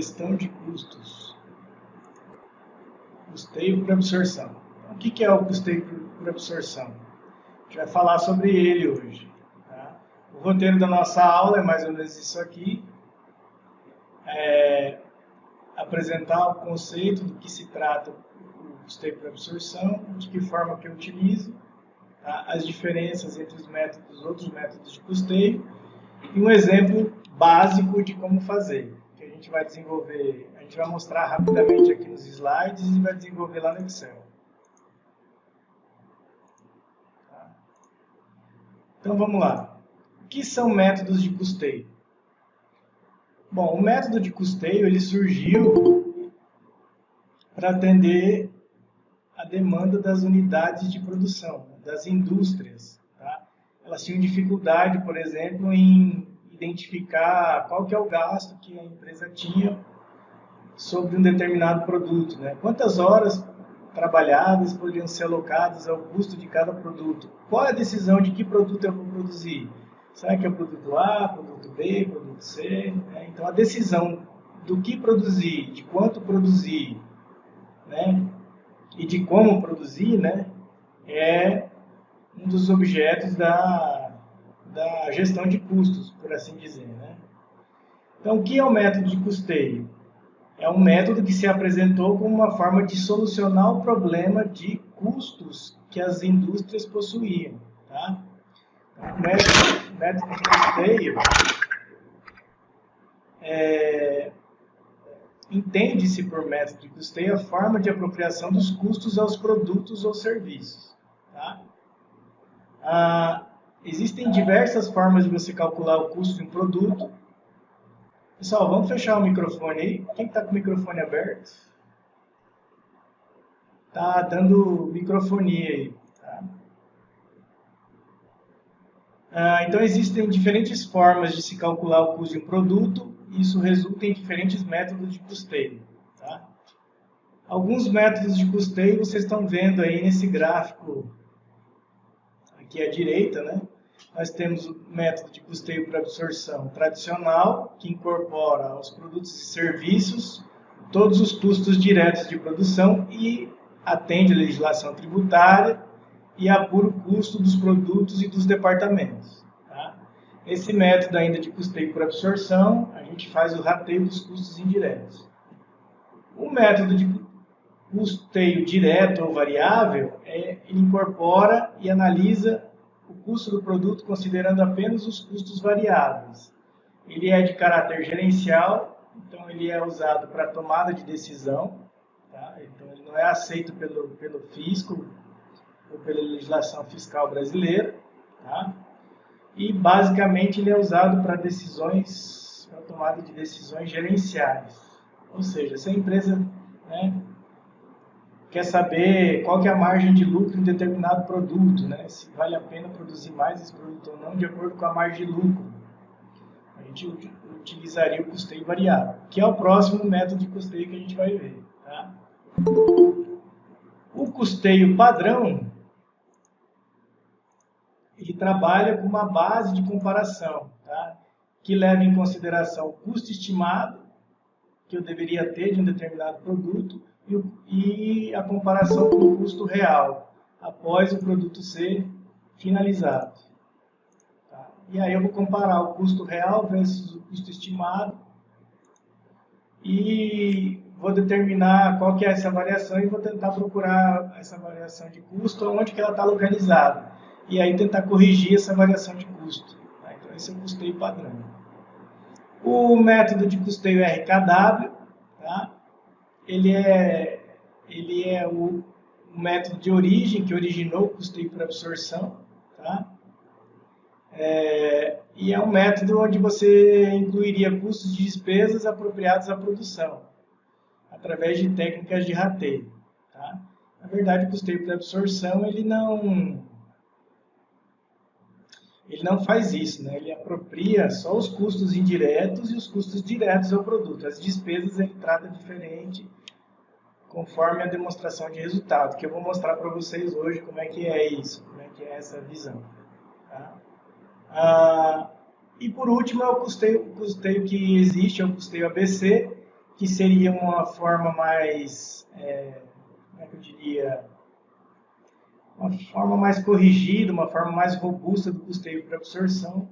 Gestão de custos. Custeio por absorção. Então, o que é o custeio por absorção? A gente vai falar sobre ele hoje. Tá? O roteiro da nossa aula é mais ou menos isso aqui. Apresentar o conceito do que se trata o custeio por absorção, de que forma que eu utilizo, tá? As diferenças entre os outros métodos de custeio e um exemplo básico de como fazer, que a gente vai desenvolver, a gente vai mostrar rapidamente aqui nos slides e vai desenvolver lá no Excel. Tá? Então vamos lá. O que são métodos de custeio? Bom, o método de custeio ele surgiu para atender a demanda das unidades de produção, das indústrias. Tá? Elas tinham dificuldade, por exemplo, em identificar qual que é o gasto que a empresa tinha sobre um determinado produto. Né? Quantas horas trabalhadas poderiam ser alocadas ao custo de cada produto? Qual é a decisão de que produto eu vou produzir? Será que é o produto A, produto B, produto C? Então, a decisão do que produzir, de quanto produzir, né? E de como produzir, né? É um dos objetos da gestão de custos, por assim dizer. Né? Então, o que é o método de custeio? É um método que se apresentou como uma forma de solucionar o problema de custos que as indústrias possuíam. Tá? O método de custeio entende-se por método de custeio a forma de apropriação dos custos aos produtos ou serviços. Tá? Existem diversas formas de você calcular o custo de um produto. Pessoal, vamos fechar o microfone aí. Quem está com o microfone aberto? Tá dando microfonia aí. Tá? Então, existem diferentes formas de se calcular o custo de um produto. E isso resulta em diferentes métodos de custeio. Tá? Alguns métodos de custeio vocês estão vendo aí nesse gráfico aqui à direita, né? Nós temos o método de custeio por absorção tradicional, que incorpora aos produtos e serviços todos os custos diretos de produção e atende à legislação tributária e apura o custo dos produtos e dos departamentos. Tá? Esse método ainda de custeio por absorção, a gente faz o rateio dos custos indiretos. O método de custeio direto ou variável, ele incorpora e analisa o custo do produto considerando apenas os custos variáveis. Ele é de caráter gerencial, então ele é usado para tomada de decisão. Tá? Então ele não é aceito pelo fisco ou pela legislação fiscal brasileira. Tá? E basicamente ele é usado para tomada de decisões gerenciais. Ou seja, se a empresa, né, quer saber qual que é a margem de lucro em determinado produto, né? Se vale a pena produzir mais esse produto ou não, de acordo com a margem de lucro. A gente utilizaria o custeio variável, que é o próximo método de custeio que a gente vai ver. Tá? O custeio padrão, ele trabalha com uma base de comparação, tá? Que leva em consideração o custo estimado que eu deveria ter de um determinado produto e a comparação com o custo real, após o produto ser finalizado. Tá? E aí eu vou comparar o custo real versus o custo estimado e vou determinar qual que é essa variação e vou tentar procurar essa variação de custo, onde que ela está localizada. E aí tentar corrigir essa variação de custo. Tá? Então esse é o custeio padrão. O método de custeio RKW, tá? Ele é o método de origem que originou o custeio por absorção. Tá? E é um método onde você incluiria custos de despesas apropriados à produção, através de técnicas de rateio. Tá? Na verdade, o custeio por absorção ele não faz isso, né? Ele apropria só os custos indiretos e os custos diretos ao produto. As despesas ele trata diferente, conforme a demonstração de resultado, que eu vou mostrar para vocês hoje como é que é isso, como é que é essa visão. Tá? E por último é o custeio que existe, é o custeio ABC, que seria uma forma mais, como é que eu diria, uma forma mais corrigida, uma forma mais robusta do custeio por absorção,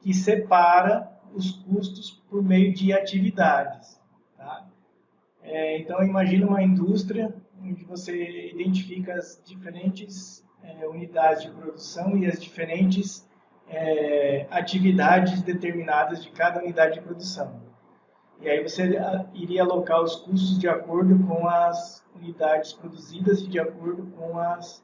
que separa os custos por meio de atividades. Tá? Então, imagina uma indústria onde você identifica as diferentes unidades de produção e as diferentes atividades determinadas de cada unidade de produção. E aí você iria alocar os custos de acordo com as unidades produzidas e de acordo com as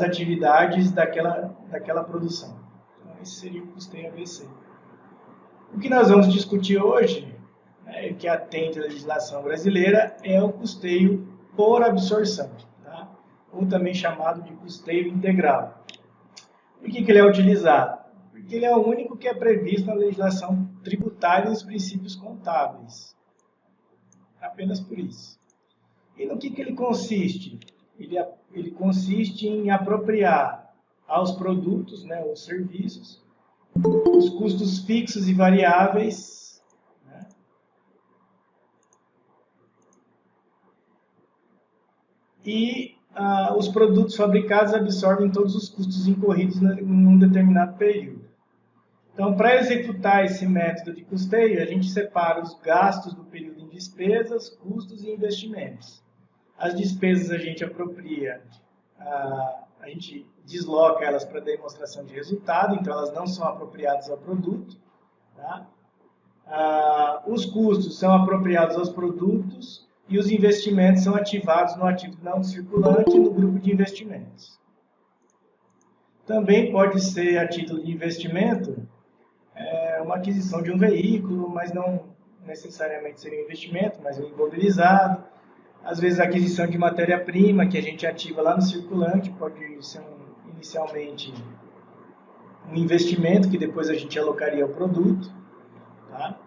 atividades daquela produção. Então, esse seria o custeio ABC. O que nós vamos discutir hoje, que atende à legislação brasileira, é o custeio por absorção, tá? Ou também chamado de custeio integral. Por que ele é utilizado? Porque ele é o único que é previsto na legislação tributária e nos princípios contábeis. Apenas por isso. E no que ele consiste? Ele consiste em apropriar aos produtos, os serviços, os custos fixos e variáveis, e os produtos fabricados absorvem todos os custos incorridos em um determinado período. Então, para executar esse método de custeio, a gente separa os gastos do período em despesas, custos e investimentos. As despesas a gente apropria, a gente desloca elas para demonstração de resultado, então elas não são apropriadas ao produto. Tá? Os custos são apropriados aos produtos e os investimentos são ativados no ativo não circulante e no grupo de investimentos. Também pode ser, a título de investimento, uma aquisição de um veículo, mas não necessariamente seria um investimento, mas um imobilizado. Às vezes a aquisição de matéria-prima, que a gente ativa lá no circulante, pode ser inicialmente um investimento, que depois a gente alocaria ao produto. Tá?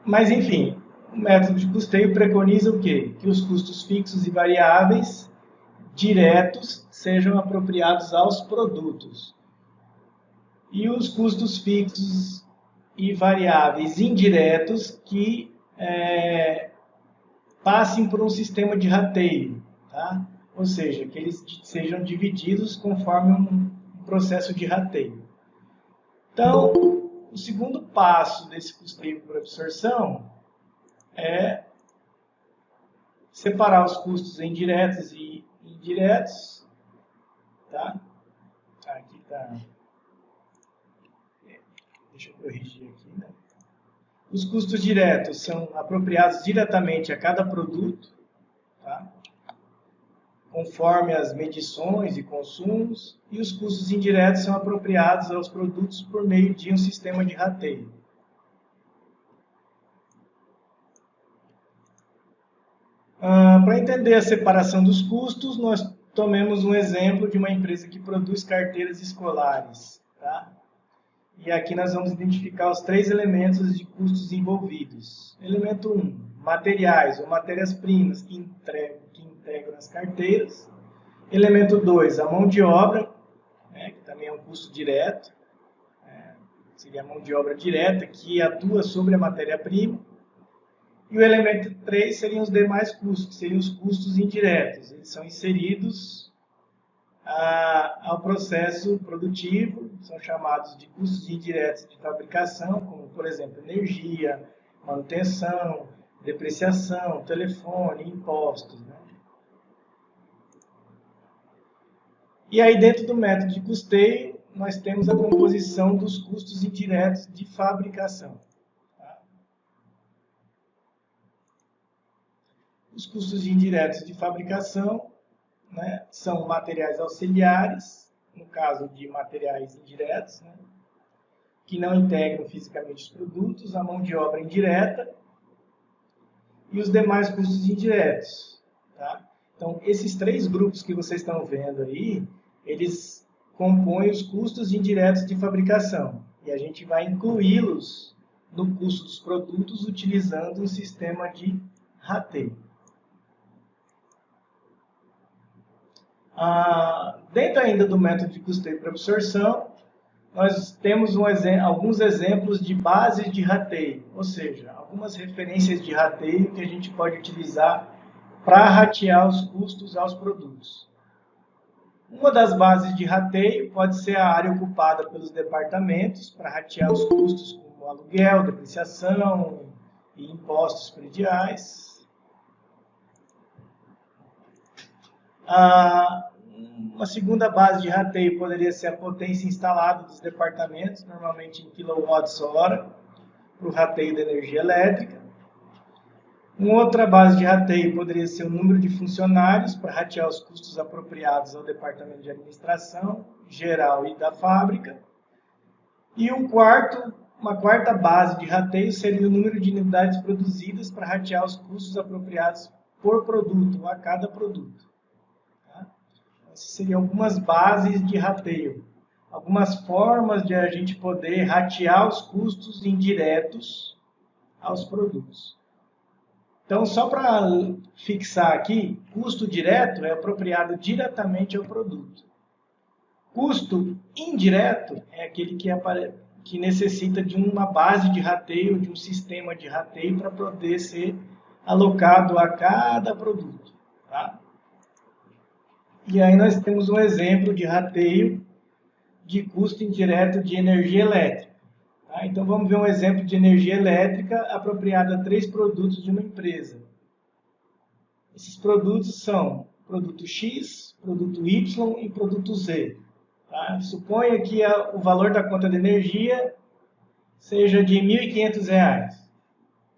Mas, enfim, o método de custeio preconiza o quê? Que os custos fixos e variáveis diretos sejam apropriados aos produtos. E os custos fixos e variáveis indiretos que passem por um sistema de rateio, tá? Ou seja, que eles sejam divididos conforme um processo de rateio. Então, o segundo passo desse custeio por absorção é separar os custos em diretos e indiretos. Tá? Aqui está. Deixa eu corrigir aqui, né? Os custos diretos são apropriados diretamente a cada produto, tá? Conforme as medições e consumos, e os custos indiretos são apropriados aos produtos por meio de um sistema de rateio. Para entender a separação dos custos, nós tomemos um exemplo de uma empresa que produz carteiras escolares. Tá? E aqui nós vamos identificar os 3 elementos de custos envolvidos. Elemento 1, materiais ou matérias-primas que integram as carteiras. Elemento 2, a mão de obra, que também é um custo direto. Seria a mão de obra direta que atua sobre a matéria-prima. E o elemento 3 seriam os demais custos, que seriam os custos indiretos. Eles são inseridos ao processo produtivo, são chamados de custos indiretos de fabricação, como, por exemplo, energia, manutenção, depreciação, telefone, impostos. Né? E aí, dentro do método de custeio, nós temos a composição dos custos indiretos de fabricação. Os custos indiretos de fabricação, são materiais auxiliares, no caso de materiais indiretos, que não integram fisicamente os produtos, a mão de obra indireta e os demais custos indiretos. Tá? Então, esses 3 grupos que vocês estão vendo aí, eles compõem os custos indiretos de fabricação. E a gente vai incluí-los no custo dos produtos utilizando um sistema de rateio. Dentro ainda do método de custeio por absorção, nós temos alguns exemplos de bases de rateio, ou seja, algumas referências de rateio que a gente pode utilizar para ratear os custos aos produtos. Uma das bases de rateio pode ser a área ocupada pelos departamentos para ratear os custos como aluguel, depreciação e impostos prediais. Uma segunda base de rateio poderia ser a potência instalada dos departamentos, normalmente em kWh, para o rateio da energia elétrica. Uma outra base de rateio poderia ser o número de funcionários para ratear os custos apropriados ao departamento de administração, geral e da fábrica. E uma quarta base de rateio seria o número de unidades produzidas para ratear os custos apropriados por produto, a cada produto. Essas seriam algumas bases de rateio, algumas formas de a gente poder ratear os custos indiretos aos produtos. Então, só para fixar aqui, custo direto é apropriado diretamente ao produto. Custo indireto é aquele que necessita de uma base de rateio, de um sistema de rateio para poder ser alocado a cada produto. Tá? E aí nós temos um exemplo de rateio de custo indireto de energia elétrica. Tá? Então vamos ver um exemplo de energia elétrica apropriada a 3 produtos de uma empresa. Esses produtos são produto X, produto Y e produto Z. Tá? Suponha que o valor da conta de energia seja de R$ 1.500.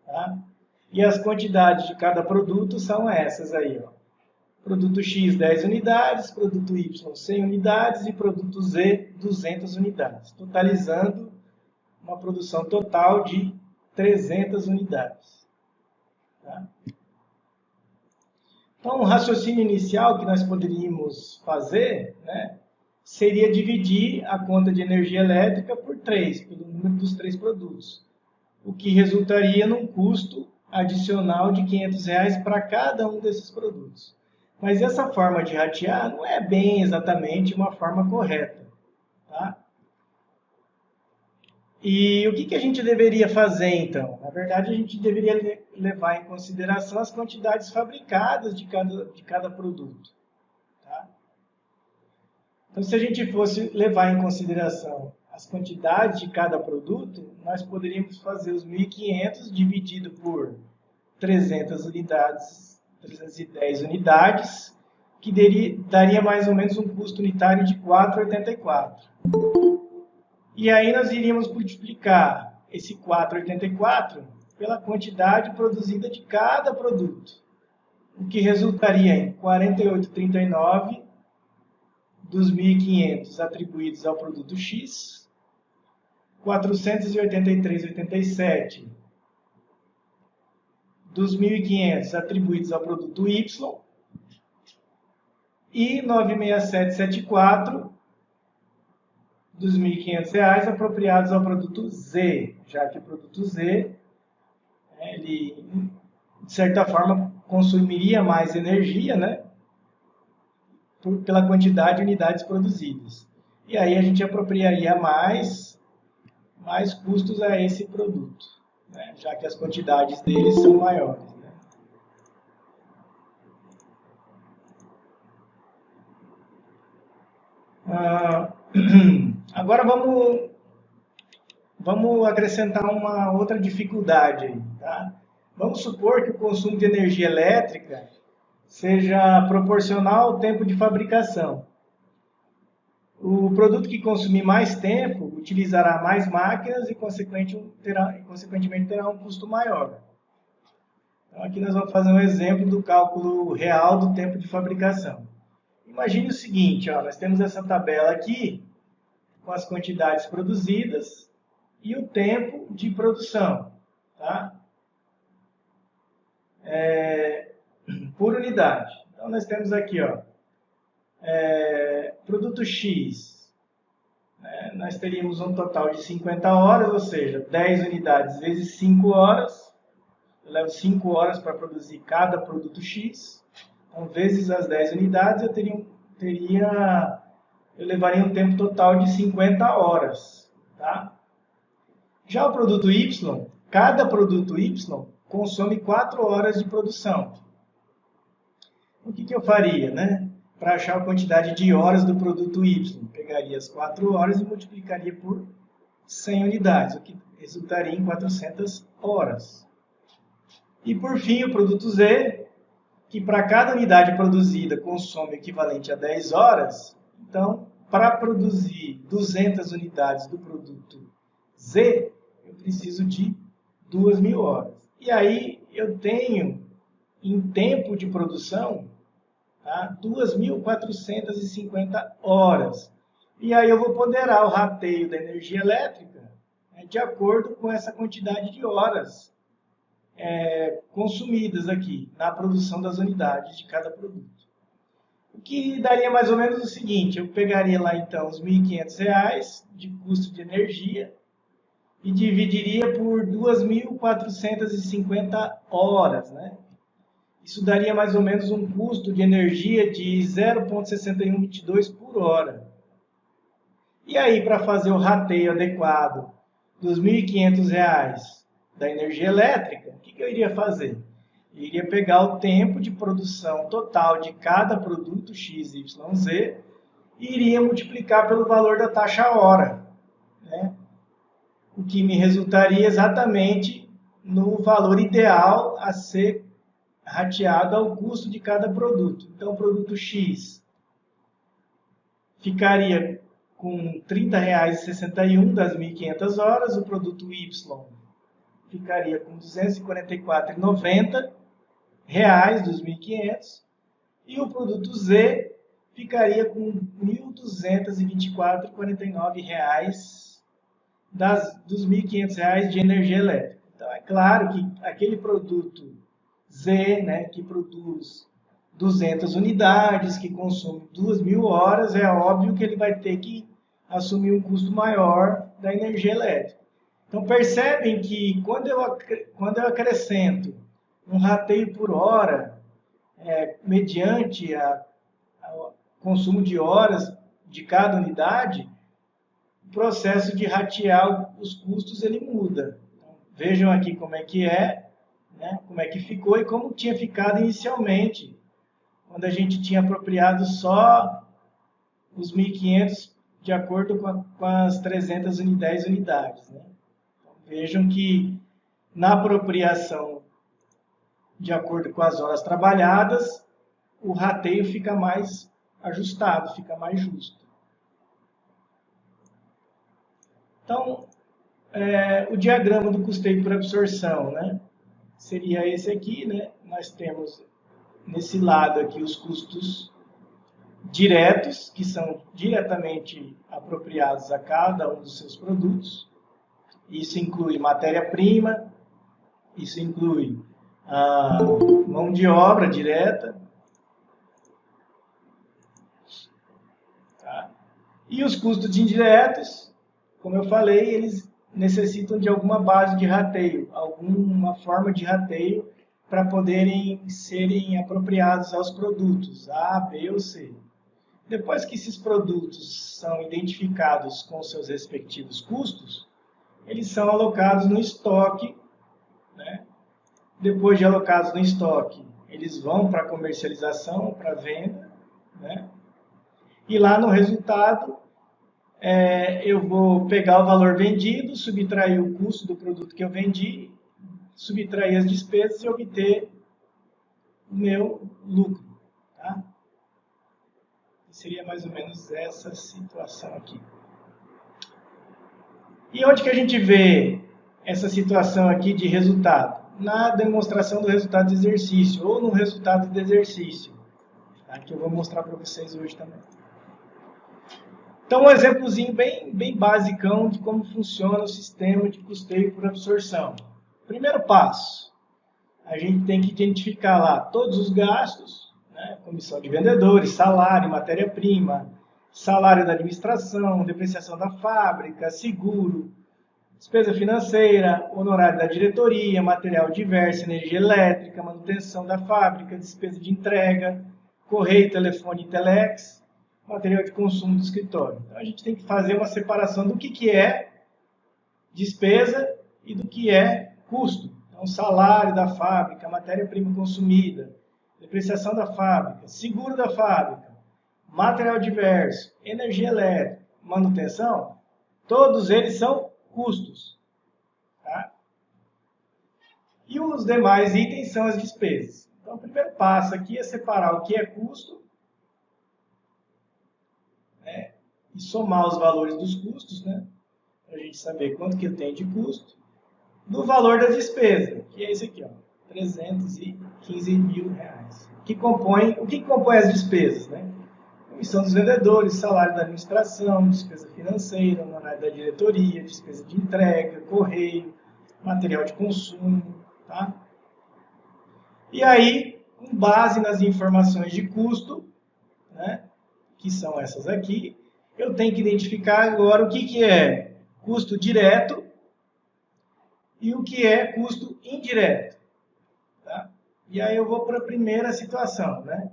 Tá? E as quantidades de cada produto são essas aí, ó. Produto X, 10 unidades, produto Y, 100 unidades e produto Z, 200 unidades, totalizando uma produção total de 300 unidades. Tá? Então, o raciocínio inicial que nós poderíamos fazer, né, seria dividir a conta de energia elétrica por 3, pelo número dos 3 produtos, o que resultaria num custo adicional de R$ 500 para cada um desses produtos. Mas essa forma de ratear não é bem exatamente uma forma correta. Tá? E o que a gente deveria fazer, então? Na verdade, a gente deveria levar em consideração as quantidades fabricadas de cada produto. Tá? Então, se a gente fosse levar em consideração as quantidades de cada produto, nós poderíamos fazer os 1.500 dividido por 300 unidades, 310 unidades, que daria mais ou menos um custo unitário de R$ 4,84. E aí nós iríamos multiplicar esse 4,84 pela quantidade produzida de cada produto, o que resultaria em 48,39 dos 1.500 atribuídos ao produto X, 483,87 dos 1.500 atribuídos ao produto Y e 96774 dos R$ 1.500 apropriados ao produto Z, já que o produto Z, ele, de certa forma, consumiria mais energia, né, pela quantidade de unidades produzidas. E aí a gente apropriaria mais custos a esse produto, né, já que as quantidades deles são maiores. Né? Agora vamos acrescentar uma outra dificuldade aí, tá? Vamos supor que o consumo de energia elétrica seja proporcional ao tempo de fabricação. O produto que consumir mais tempo utilizará mais máquinas e, consequentemente, terá um custo maior. Então, aqui nós vamos fazer um exemplo do cálculo real do tempo de fabricação. Imagine o seguinte, ó, nós temos essa tabela aqui com as quantidades produzidas e o tempo de produção, tá? Por unidade. Então, nós temos aqui, ó, produto X, né, nós teríamos um total de 50 horas, ou seja, 10 unidades vezes 5 horas. Eu levo 5 horas para produzir cada produto X. Então, vezes as 10 unidades, eu teria eu levaria um tempo total de 50 horas. Tá? Já o produto Y, cada produto Y consome 4 horas de produção. O que eu faria, né? Para achar a quantidade de horas do produto Y, pegaria as 4 horas e multiplicaria por 100 unidades, o que resultaria em 400 horas. E por fim, o produto Z, que para cada unidade produzida consome o equivalente a 10 horas, então, para produzir 200 unidades do produto Z, eu preciso de 2.000 horas. E aí eu tenho, em tempo de produção, tá, 2.450 horas. E aí eu vou ponderar o rateio da energia elétrica, né, de acordo com essa quantidade de horas consumidas aqui na produção das unidades de cada produto. O que daria mais ou menos o seguinte, eu pegaria lá então os R$ 1.500 de custo de energia e dividiria por 2.450 horas, né? Isso daria mais ou menos um custo de energia de 0,6122 por hora. E aí, para fazer o rateio adequado dos R$ 1.500 da energia elétrica, o que eu iria fazer? Eu iria pegar o tempo de produção total de cada produto X, Y, Z e iria multiplicar pelo valor da taxa hora, né? O que me resultaria exatamente no valor ideal a ser rateado ao custo de cada produto. Então, o produto X ficaria com R$ 30,61 das 1.500 horas, o produto Y ficaria com R$ 244,90 dos 1.500 e o produto Z ficaria com R$ 1.224,49 dos R$ 1.500 de energia elétrica. Então, é claro que aquele produto Z, né, que produz 200 unidades, que consome 2.000 horas, é óbvio que ele vai ter que assumir um custo maior da energia elétrica. Então, percebem que quando eu acrescento um rateio por hora, mediante o consumo de horas de cada unidade, o processo de ratear os custos ele muda. Então, vejam aqui como é que né, como é que ficou e como tinha ficado inicialmente, quando a gente tinha apropriado só os 1.500 de acordo com as 310 unidades. Né? Então, vejam que na apropriação de acordo com as horas trabalhadas, o rateio fica mais ajustado, fica mais justo. Então, o diagrama do custeio por absorção, né? Seria esse aqui, né? Nós temos nesse lado aqui os custos diretos, que são diretamente apropriados a cada um dos seus produtos. Isso inclui matéria-prima, isso inclui a mão de obra direta, tá? E os custos indiretos, como eu falei, eles necessitam de alguma base de rateio, alguma forma de rateio para poderem serem apropriados aos produtos A, B ou C. Depois que esses produtos são identificados com seus respectivos custos, eles são alocados no estoque, né? Depois de alocados no estoque, eles vão para a comercialização, para a venda, né? E lá no resultado, eu vou pegar o valor vendido, subtrair o custo do produto que eu vendi, subtrair as despesas e obter o meu lucro. Tá? Seria mais ou menos essa situação aqui. E onde que a gente vê essa situação aqui de resultado? Na demonstração do resultado do exercício, ou no resultado do exercício, tá? Que eu vou mostrar para vocês hoje também. Então, um exemplozinho bem basicão de como funciona o sistema de custeio por absorção. Primeiro passo, a gente tem que identificar lá todos os gastos, né? Comissão de vendedores, salário, matéria-prima, salário da administração, depreciação da fábrica, seguro, despesa financeira, honorário da diretoria, material diverso, energia elétrica, manutenção da fábrica, despesa de entrega, correio, telefone e telex, material de consumo do escritório. Então, a gente tem que fazer uma separação do que é despesa e do que é custo. Então, salário da fábrica, matéria-prima consumida, depreciação da fábrica, seguro da fábrica, material diverso, energia elétrica, manutenção, todos eles são custos. Tá? E os demais itens são as despesas. Então, o primeiro passo aqui é separar o que é custo, né, e somar os valores dos custos, né, para a gente saber quanto que eu tenho de custo, do valor da despesa, que é esse aqui, ó, R$315 mil. O que compõe as despesas? Né? Comissão dos vendedores, salário da administração, despesa financeira, honorário da diretoria, despesa de entrega, correio, material de consumo. Tá? E aí, com base nas informações de custo, né, que são essas aqui, eu tenho que identificar agora o que é custo direto e o que é custo indireto. Tá? E aí eu vou para a primeira situação, né?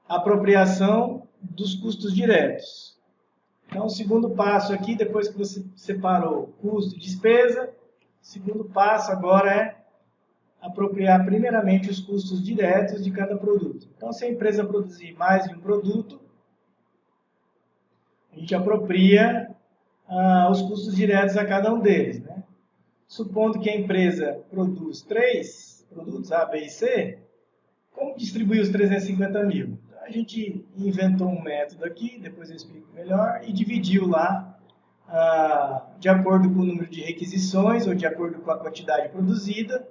Apropriação dos custos diretos. Então, o segundo passo aqui, depois que você separou custo e despesa, o segundo passo agora é apropriar primeiramente os custos diretos de cada produto. Então, se a empresa produzir mais de um produto, a gente apropria os custos diretos a cada um deles. Né? Supondo que a empresa produz 3 produtos, A, B e C, como distribuir os 350 mil? Então, a gente inventou um método aqui, depois eu explico melhor, e dividiu lá, de acordo com o número de requisições ou de acordo com a quantidade produzida,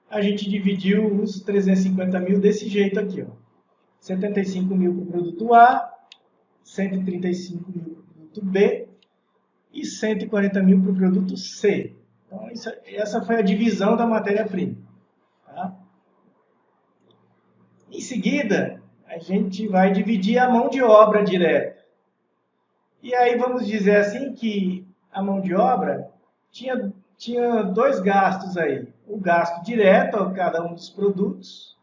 a gente dividiu os 350 mil desse jeito aqui. Ó. 75 mil para o produto A, 135 mil para o produto B e 140 mil para o produto C. Então, essa foi a divisão da matéria-prima. Tá? Em seguida, a gente vai dividir a mão de obra direta. E aí vamos dizer assim que a mão de obra tinha 2 gastos aí. O gasto direto a cada um dos produtos,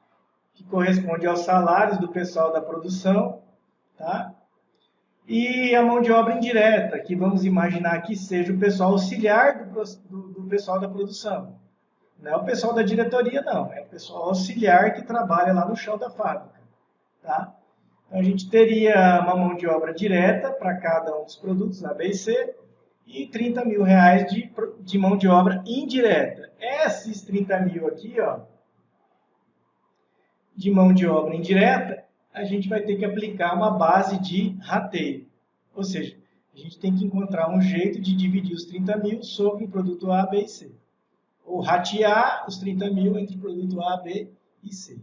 que corresponde aos salários do pessoal da produção, tá? E a mão de obra indireta, que vamos imaginar que seja o pessoal auxiliar do pessoal da produção. Não é o pessoal da diretoria, não. É o pessoal auxiliar que trabalha lá no chão da fábrica. Tá? Então, a gente teria uma mão de obra direta para cada um dos produtos, A, B e C, e 30 mil reais de mão de obra indireta. Esses 30 mil aqui, ó, de mão de obra indireta, a gente vai ter que aplicar uma base de rateio. Ou seja, a gente tem que encontrar um jeito de dividir os 30 mil sobre o produto A, B e C. Ou ratear os 30 mil entre o produto A, B e C.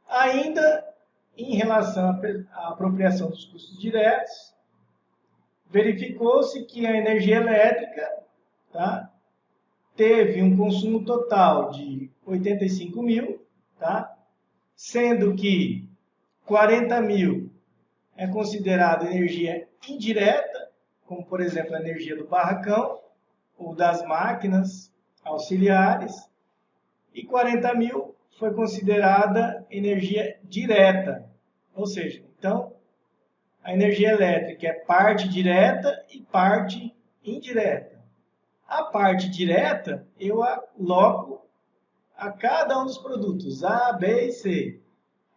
Ainda em relação à apropriação dos custos diretos, verificou-se que a energia elétrica, tá, teve um consumo total de 85 mil, tá, sendo que 40 mil é considerado energia indireta, como por exemplo a energia do barracão ou das máquinas auxiliares, e 40 mil foi considerada energia direta, ou seja, então a energia elétrica é parte direta e parte indireta. A parte direta eu aloco a cada um dos produtos, A, B e C.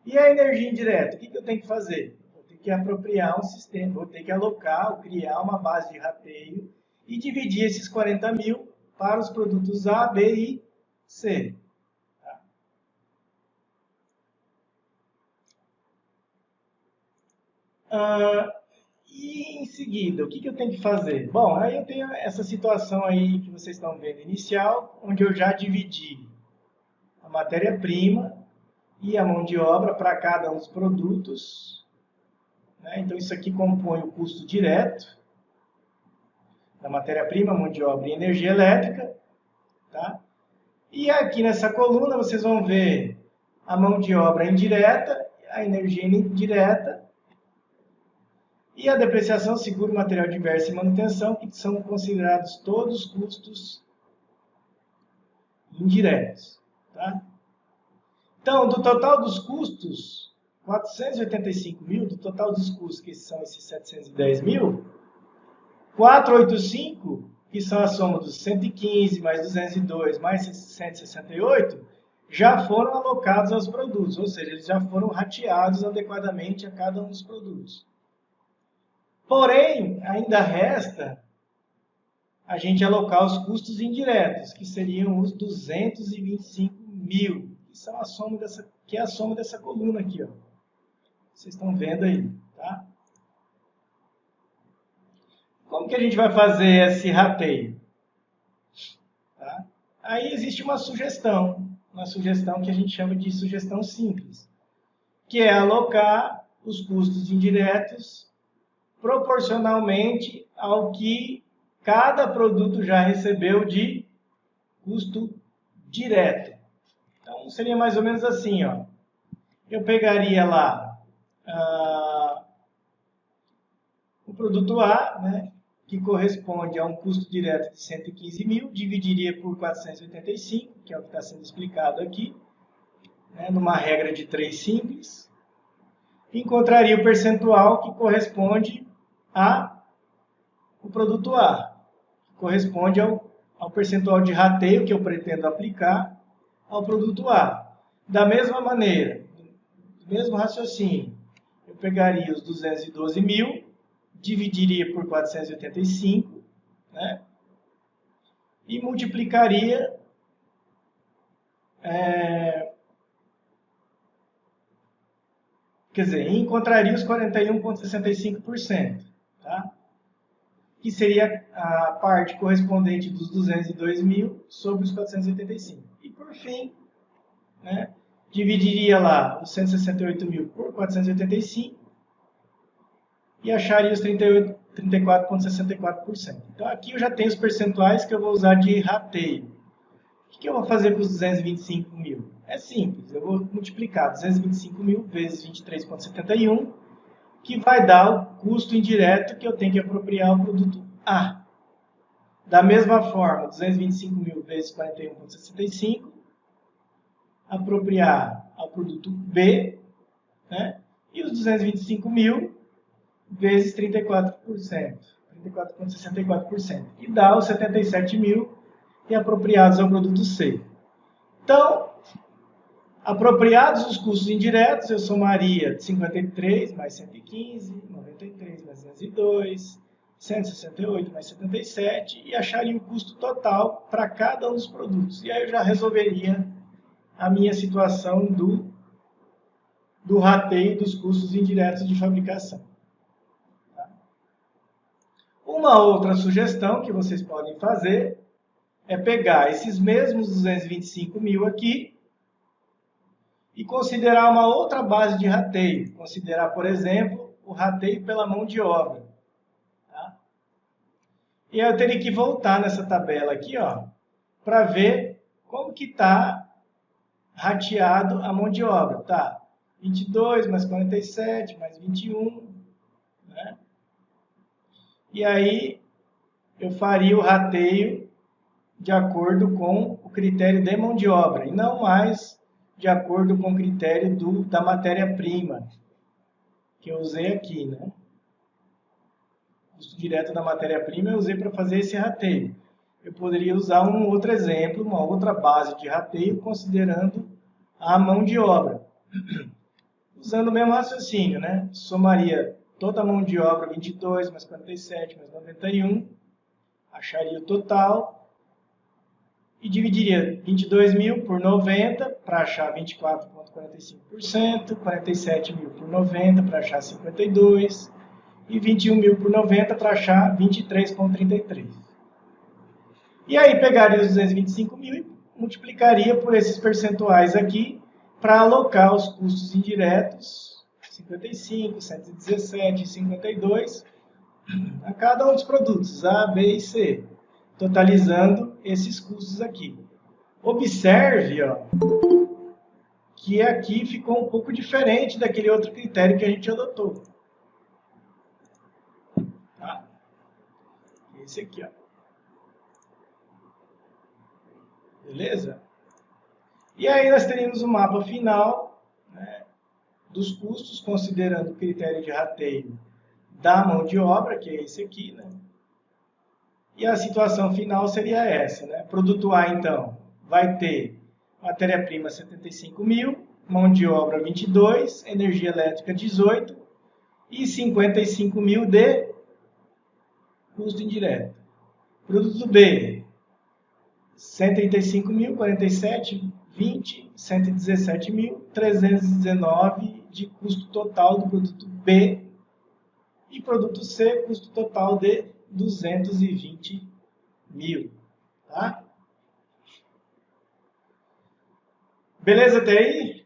E a energia indireta, o que eu tenho que fazer? Vou ter que apropriar um sistema, vou ter que alocar ou criar uma base de rateio e dividir esses 40 mil para os produtos A, B e C. E em seguida, o que eu tenho que fazer? Bom, aí eu tenho essa situação aí que vocês estão vendo inicial, onde eu já dividi a matéria-prima e a mão de obra para cada um dos produtos. Né? Então, isso aqui compõe o custo direto da matéria-prima, mão de obra e energia elétrica. Tá? E aqui nessa coluna vocês vão ver a mão de obra indireta, a energia indireta, e a depreciação, seguro, material diverso e manutenção, que são considerados todos custos indiretos. Tá? Então, do total dos custos, 485 mil, do total dos custos, que são esses 710 mil, 485, que são a soma dos 115 mais 202 mais 168, já foram alocados aos produtos, ou seja, eles já foram rateados adequadamente a cada um dos produtos. Porém, ainda resta a gente alocar os custos indiretos, que seriam os 225 mil, que são a soma dessa coluna aqui, ó. Vocês estão vendo aí, tá? Como que a gente vai fazer esse rateio? Tá? Aí existe uma sugestão que a gente chama de sugestão simples, que é alocar os custos indiretos proporcionalmente ao que cada produto já recebeu de custo direto. Então, seria mais ou menos assim, ó. Eu pegaria lá o produto A, né, que corresponde a um custo direto de 115 mil, dividiria por 485, que é o que está sendo explicado aqui, né, numa regra de 3 simples. Encontraria o percentual que corresponde ao produto A, que corresponde ao percentual de rateio que eu pretendo aplicar ao produto A. Da mesma maneira, do mesmo raciocínio, eu pegaria os 212 mil, dividiria por 485, né, e multiplicaria encontraria os 41,65%, tá? Que seria a parte correspondente dos 202 mil sobre os 485. E por fim, né, dividiria lá os 168 mil por 485 e acharia os 34,64%. Então aqui eu já tenho os percentuais que eu vou usar de rateio. O que eu vou fazer com os 225 mil? É simples, eu vou multiplicar 225 mil vezes 23,71, que vai dar o custo indireto que eu tenho que apropriar ao produto A. Da mesma forma, 225 mil vezes 41,65, apropriar ao produto B, né? E os 225 mil vezes 34%, 34,64%, e dá os 77 mil e apropriados ao produto C. Então, apropriados os custos indiretos, eu somaria 53 mais 115, 93 mais 202, 168 mais 77 e acharia o custo total para cada um dos produtos. E aí eu já resolveria a minha situação do rateio dos custos indiretos de fabricação. Tá? Uma outra sugestão que vocês podem fazer é pegar esses mesmos 225 mil aqui e considerar uma outra base de rateio. Considerar, por exemplo, o rateio pela mão de obra. Tá? E aí eu teria que voltar nessa tabela aqui, ó, para ver como que está rateado a mão de obra. Tá? 22 mais 47 mais 21. Né? E aí eu faria o rateio de acordo com o critério de mão de obra, e não mais de acordo com o critério da matéria-prima, que eu usei aqui, né? O custo direto da matéria-prima eu usei para fazer esse rateio. Eu poderia usar um outro exemplo, uma outra base de rateio, considerando a mão de obra. Usando o mesmo raciocínio, né? Somaria toda a mão de obra, 22 mais 47 mais 91, acharia o total, e dividiria 22 mil por 90 para achar 24,45%, 47 mil por 90 para achar 52% e 21 mil por 90 para achar 23,33%. E aí pegaria os 225 mil e multiplicaria por esses percentuais aqui para alocar os custos indiretos, 55, 117 e 52, a cada um dos produtos, A, B e C, totalizando esses custos aqui. Observe, ó, que aqui ficou um pouco diferente daquele outro critério que a gente adotou. Tá? Esse aqui, ó. Beleza? E aí nós teríamos o mapa final, né, dos custos, considerando o critério de rateio da mão de obra, que é esse aqui, né? E a situação final seria essa, né? Produto A, então, vai ter matéria-prima 75 mil, mão de obra 22, energia elétrica 18 e 55 mil de custo indireto. Produto B, 135 mil, 47, 20, 117 mil, 319 de custo total do produto B. E produto C, custo total de 220 mil. Tá? Beleza até aí?